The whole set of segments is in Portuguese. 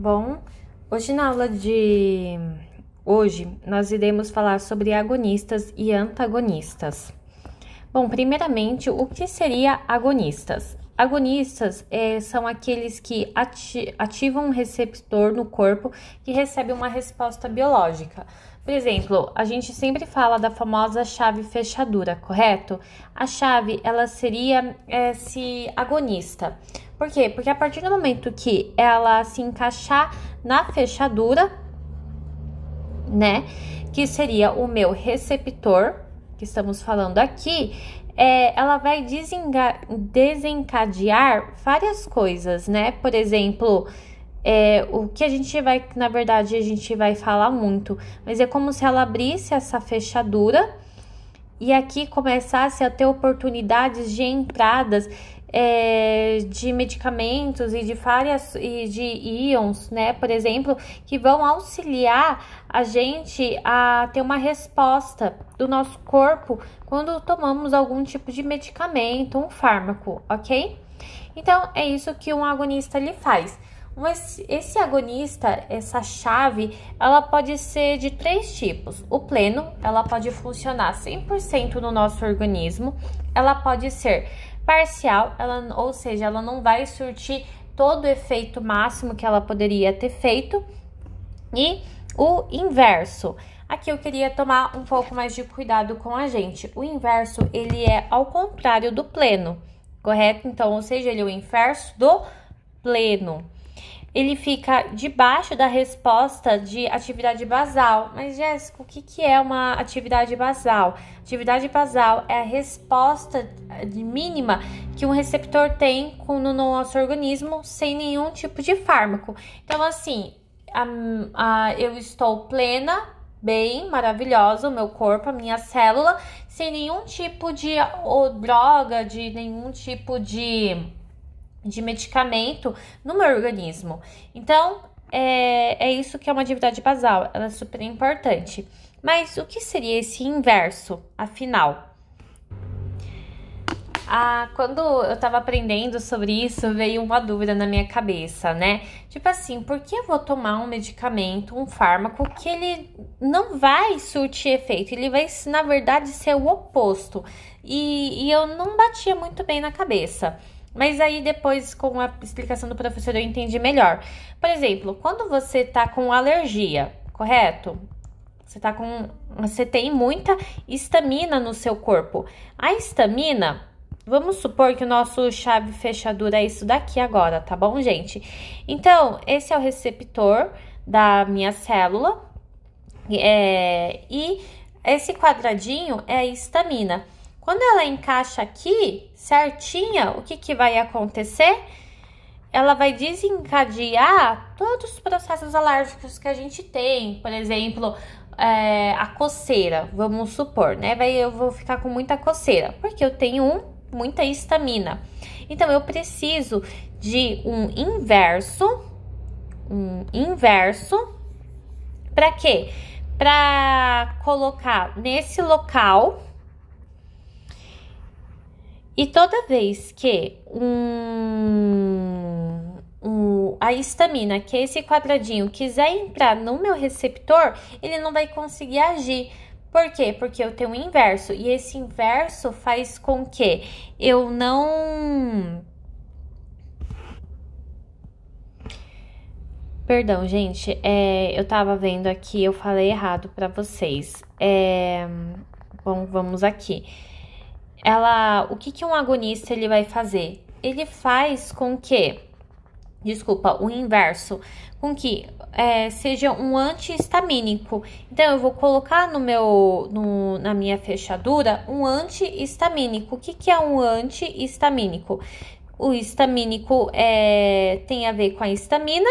Bom, hoje na aula de hoje nós iremos falar sobre agonistas e antagonistas. Bom, primeiramente, o que seria agonistas? Agonistas são aqueles que ativam um receptor no corpo que recebe uma resposta biológica. Por exemplo, a gente sempre fala da famosa chave fechadura, correto? A chave, ela seria esse agonista. Por quê? Porque a partir do momento que ela se encaixar na fechadura, né, que seria o meu receptor, que estamos falando aqui, ela vai desencadear várias coisas, né? Por exemplo, o que a gente vai, na verdade, a gente vai falar muito, mas é como se ela abrisse essa fechadura e aqui começasse a ter oportunidades de entradas de medicamentos e de íons, né, por exemplo, que vão auxiliar a gente a ter uma resposta do nosso corpo quando tomamos algum tipo de medicamento, um fármaco, ok? Então, é isso que um agonista lhe faz. Esse agonista, essa chave, ela pode ser de 3 tipos. O pleno, ela pode funcionar 100% no nosso organismo. Ela pode ser parcial, ou seja, ela não vai surtir todo o efeito máximo que ela poderia ter feito. E o inverso. Aqui eu queria tomar um pouco mais de cuidado com a gente. O inverso, ele é ao contrário do pleno, correto? Então, ou seja, ele é o inverso do pleno. Ele fica debaixo da resposta de atividade basal. Mas, Jéssica, o que é uma atividade basal? Atividade basal é a resposta mínima que um receptor tem no nosso organismo sem nenhum tipo de fármaco. Então, assim, eu estou plena, bem, maravilhosa, o meu corpo, a minha célula, sem nenhum tipo de droga, de nenhum tipo de medicamento no meu organismo. Então, é isso que é uma atividade basal, ela é super importante. Mas o que seria esse inverso, afinal? Quando eu tava aprendendo sobre isso, veio uma dúvida na minha cabeça, né? Tipo assim, por que eu vou tomar um medicamento, um fármaco, que ele não vai surtir efeito? Ele vai, na verdade, ser o oposto. E eu não batia muito bem na cabeça. Mas aí depois, com a explicação do professor, eu entendi melhor. Por exemplo, quando você tá com alergia, correto? Você tem muita histamina no seu corpo. A histamina, vamos supor que o nosso chave fechadura é isso daqui agora, tá bom, gente? Então, esse é o receptor da minha célula. E esse quadradinho é a histamina. Quando ela encaixa aqui, certinha, o que vai acontecer? Ela vai desencadear todos os processos alérgicos que a gente tem. Por exemplo, a coceira, vamos supor, né? Eu vou ficar com muita coceira, porque eu tenho muita histamina. Então, eu preciso de um inverso. Para quê? Para colocar nesse local. E toda vez que a histamina, que é esse quadradinho, quiser entrar no meu receptor, ele não vai conseguir agir. Por quê? Porque eu tenho um inverso. E esse inverso faz com que eu não... Perdão, gente. Eu tava vendo aqui, eu falei errado para vocês. Bom, vamos aqui. O que um agonista ele vai fazer? Ele faz com que, o inverso, com que seja um antihistamínico. Então, eu vou colocar na minha fechadura um antihistamínico. O que é um antihistamínico? O histamínico tem a ver com a histamina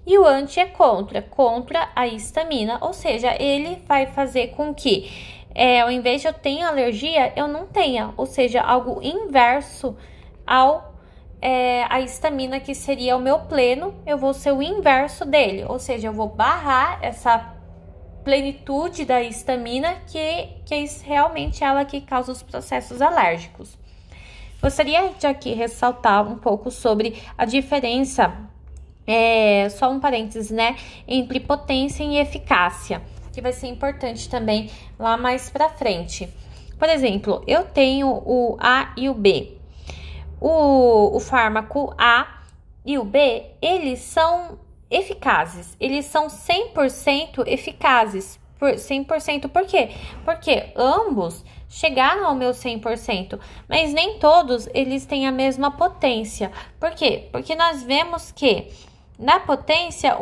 e o anti é contra a histamina. Ou seja, ele vai fazer com que ao invés de eu ter alergia, eu não tenha, ou seja, algo inverso a histamina, que seria o meu pleno, eu vou ser o inverso dele, ou seja, eu vou barrar essa plenitude da histamina, que é realmente ela que causa os processos alérgicos. Gostaria de aqui ressaltar um pouco sobre a diferença só um parênteses, né? Entre potência e eficácia, que vai ser importante também lá mais pra frente. Por exemplo, eu tenho o A e o B. O fármaco A e o B, eles são eficazes, eles são 100% eficazes. 100%, por quê? Porque ambos chegaram ao meu 100%, mas nem todos eles têm a mesma potência. Por quê? Porque nós vemos que na potência,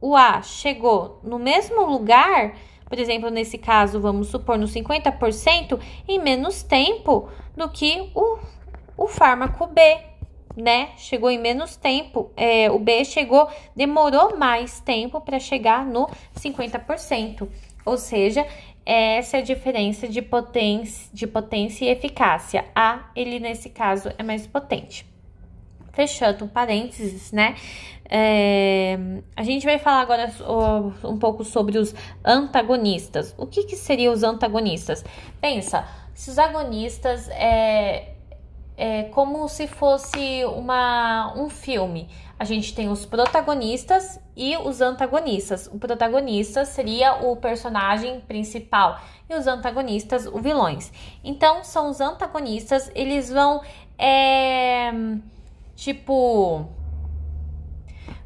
o A chegou no mesmo lugar, por exemplo, nesse caso, vamos supor, no 50%, em menos tempo do que o fármaco B, né? Chegou em menos tempo, o B demorou mais tempo para chegar no 50%. Ou seja, essa é a diferença de potência e eficácia. Ele, nesse caso, é mais potente. Fechando parênteses, né? A gente vai falar agora um pouco sobre os antagonistas. O que seriam os antagonistas? Pensa, se os agonistas é como se fosse um filme. A gente tem os protagonistas e os antagonistas. O protagonista seria o personagem principal e os antagonistas, os vilões. Então, são os antagonistas, eles vão,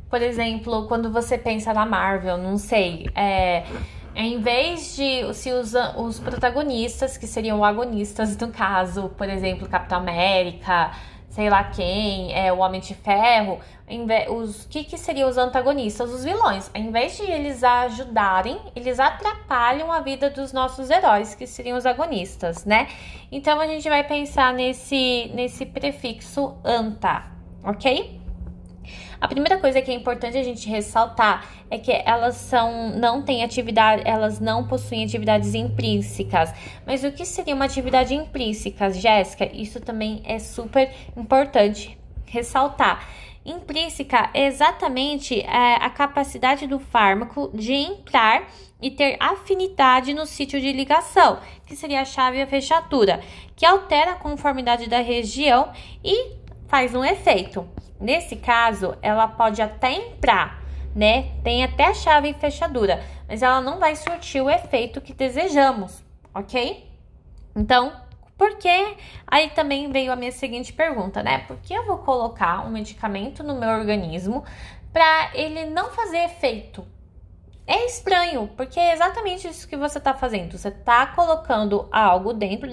por exemplo, quando você pensa na Marvel, não sei, em vez de se os protagonistas, que seriam agonistas no caso, por exemplo, Capitão América, sei lá quem, o Homem de Ferro, que seriam os antagonistas? Os vilões. Em vez de eles ajudarem, eles atrapalham a vida dos nossos heróis, que seriam os agonistas, né? Então, a gente vai pensar nesse prefixo anta, ok? A primeira coisa que é importante a gente ressaltar é que elas não possuem atividades intrínsecas. Mas o que seria uma atividade intrínseca, Jéssica? Isso também é super importante ressaltar. Intrínseca é exatamente a capacidade do fármaco de entrar e ter afinidade no sítio de ligação, que seria a chave e a fechadura, que altera a conformidade da região e faz um efeito. Nesse caso, ela pode até entrar, né? Tem até a chave e fechadura, mas ela não vai surtir o efeito que desejamos, ok? Então, por que? Aí também veio a minha seguinte pergunta, né? Por que eu vou colocar um medicamento no meu organismo para ele não fazer efeito? É estranho, porque é exatamente isso que você está fazendo. Você está colocando algo dentro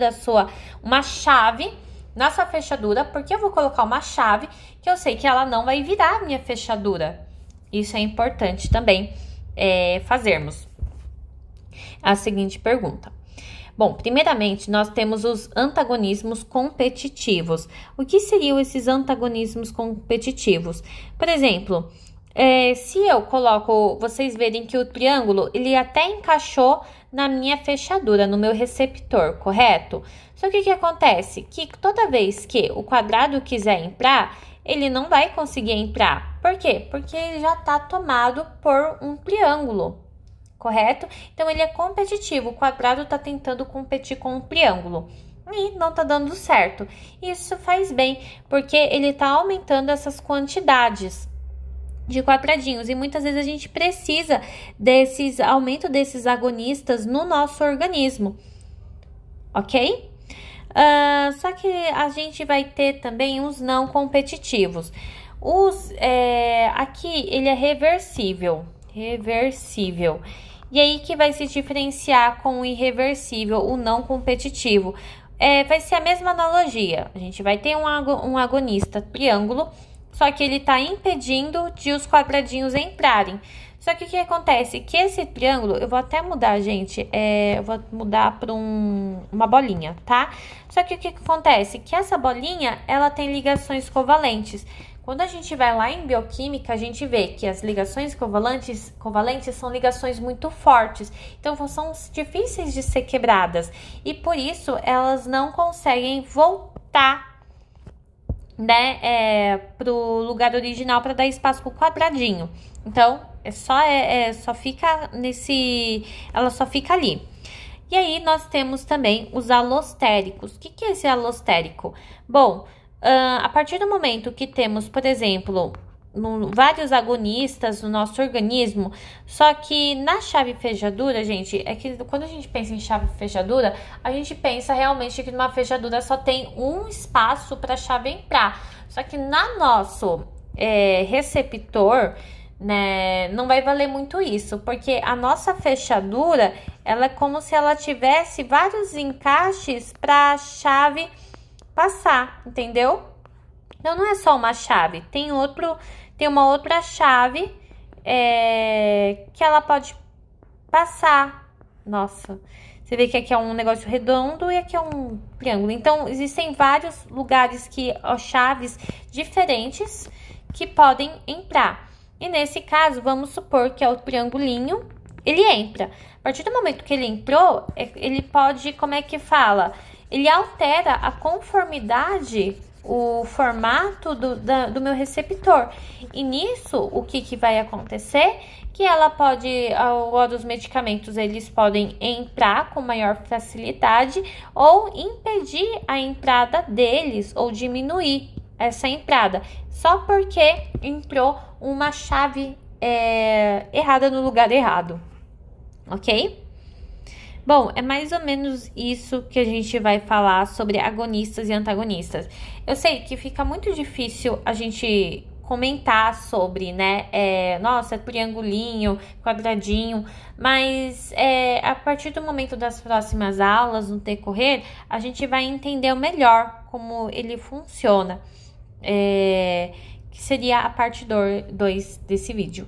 uma chave na sua fechadura, porque eu vou colocar uma chave que eu sei que ela não vai virar a minha fechadura. Isso é importante também fazermos. A seguinte pergunta. Bom, primeiramente, nós temos os antagonismos competitivos. O que seriam esses antagonismos competitivos? Por exemplo, se eu coloco, vocês verem que o triângulo, ele até encaixou na minha fechadura, no meu receptor, correto? Só que o que acontece? Que toda vez que o quadrado quiser entrar, ele não vai conseguir entrar. Por quê? Porque ele já está tomado por um triângulo, correto? Então, ele é competitivo. O quadrado está tentando competir com o triângulo e não está dando certo. Isso faz bem, porque ele está aumentando essas quantidades de quadradinhos, e muitas vezes a gente precisa aumento desses agonistas no nosso organismo, ok? Só que a gente vai ter também os não competitivos. Aqui ele é reversível, e aí que vai se diferenciar com o irreversível, o não competitivo. Vai ser a mesma analogia, a gente vai ter um agonista triângulo, só que ele está impedindo de os quadradinhos entrarem. Só que o que acontece? Que esse triângulo, eu vou até mudar, gente, eu vou mudar para uma bolinha, tá? Só que o que acontece? Que essa bolinha, ela tem ligações covalentes. Quando a gente vai lá em bioquímica, a gente vê que as ligações covalentes são ligações muito fortes. Então, são difíceis de ser quebradas. E por isso, elas não conseguem voltar, né, pro lugar original para dar espaço pro quadradinho. Então, só fica ela só fica ali. E aí, nós temos também os alostéricos. O que é esse alostérico? Bom, a partir do momento que temos, por exemplo, vários agonistas no nosso organismo. Só que na chave fechadura, gente, é que quando a gente pensa em chave fechadura, a gente pensa realmente que numa fechadura só tem um espaço para a chave entrar. Só que na nosso receptor, né, não vai valer muito isso, porque a nossa fechadura, ela é como se ela tivesse vários encaixes para a chave passar, entendeu? Então, não é só uma chave, tem uma outra chave que ela pode passar. Nossa, você vê que aqui é um negócio redondo e aqui é um triângulo. Então, existem vários lugares chaves diferentes que podem entrar. E nesse caso, vamos supor que é o triangulinho, ele entra. A partir do momento que ele entrou, ele pode, como é que fala? Ele altera a conformidade, o formato do meu receptor. E nisso, o que vai acontecer? Que ela pode, os medicamentos, eles podem entrar com maior facilidade ou impedir a entrada deles ou diminuir essa entrada, só porque entrou uma chave errada no lugar errado, ok? Bom, é mais ou menos isso que a gente vai falar sobre agonistas e antagonistas. Eu sei que fica muito difícil a gente comentar sobre, né? Nossa, triangulinho, quadradinho, mas a partir do momento das próximas aulas, no decorrer, a gente vai entender melhor como ele funciona, que seria a parte 2 desse vídeo.